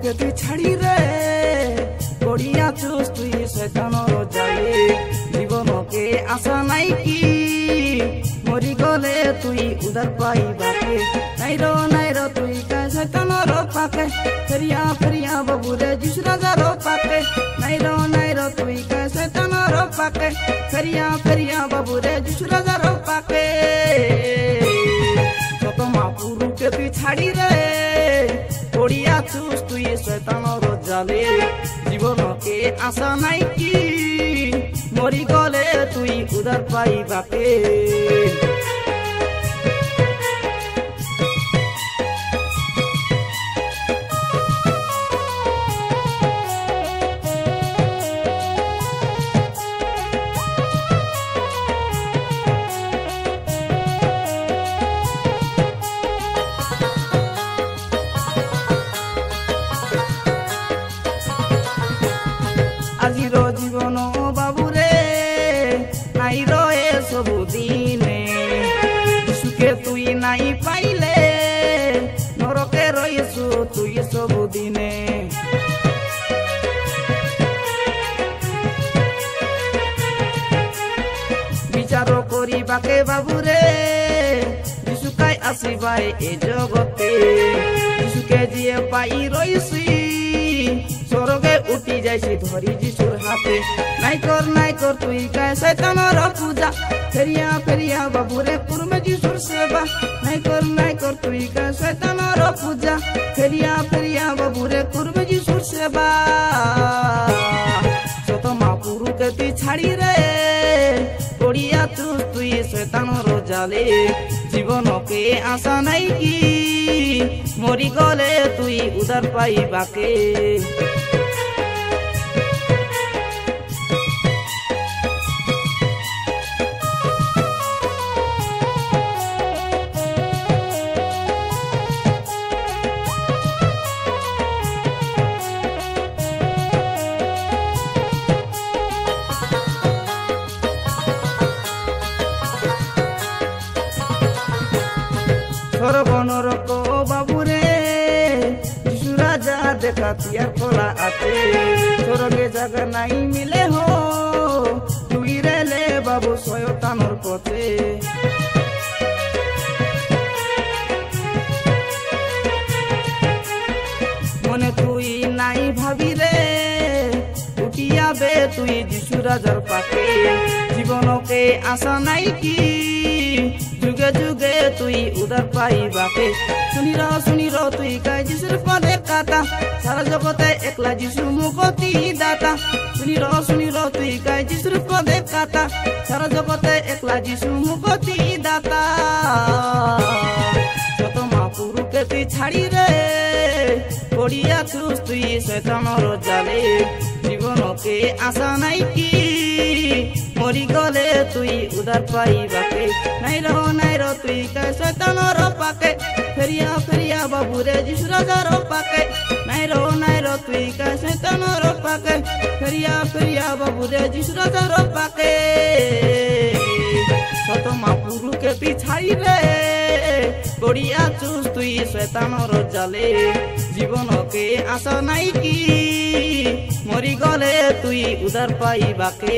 के तू छाड़ी रे बढ़िया चुस तुई शैतानर जाले जीवन के आशा नाई की मरी गले तुई उधर पाइबाके नाई रो तुई का शैतानर पाके फेरिया बाबू रे जिस राजा रो पाके नाई रो तुई का शैतानर पाके फेरिया बाबू रे जिस राजा रो पाके तो महापुरु के तू छाड़ी रे बढ़िया चुस तुई शैतानर जाले जीवन के आशा नाई की मरी गले तुई उधर पाइबाके আজির জীবন বাবুরে নাই রয়ে সবুদিনে সুখে তুই নাই পাইলে নরকে রয়েছু তুই সবুদিনে বিচার করিবাকে বাবুরে যিশুকাই আসিবাই এ জগতে যিশুকে জিয়ে পাই রয়েছি স্বর্গে উঠি যাইছি ধরি যিশুর হাতে নাই কর তুই গায় শয়তানর পূজা ফেরিয়া বাবুরে করবে যিশুর সেবা নাই কর তুই গায় শয়তানর পূজা ফেরিয়া বাবুরে করবে যিশুর সেবা শত মহাপুরুকে তুই ছাড়ি রে পড়িয়া তুই শয়তানর জালে জীবনকে আশা নাই কি মরি গলে তুই উদার পাইবাকে সর্বনরক বাবুরে যিশু রাজা দেখা তিয়ার খোলা আছে স্বর্গে জায়গা নাই মিলে হো তুই রেলে বাবু শয়তানর পথে মনে তুই নাই ভাবি রে উঠিয়াবে তুই যিশু রাজার পাকে জীবনকে আশা নাই কি যুগে যুগে তুই উদার পাইবাকে শুনি র তুই গাই যিশুর পদে কাটা সারা জগতে একলা যিশু মুক্তি দাতা শুনি র তুই গাই যিশুর পদে কাটা সারা জগতে একলা যিশু মুক্তি দাতা শত মহাপুরুকে তুই ছাড়ি রে পড়িয়া চুস তুই শয়তানর জালে জীবনকে আশা নাই কি মরি গলে তুই উদার পাইবাকে নাই র তুই গায় শয়তানর পাকে ফেরিয়া বাবুরে যিশু রাজার পাকে নাই র তুই গায় শয়তানর পাকে ফেরিয়া বাবুরে যিশু রাজার পাকে শত মহাপুরুকে তুই ছাড়ি রে পড়িয়া চুস তুই শয়তানর জালে জীবনকে আশা নাই কি মরি গলে তুই উদার পাইবাকে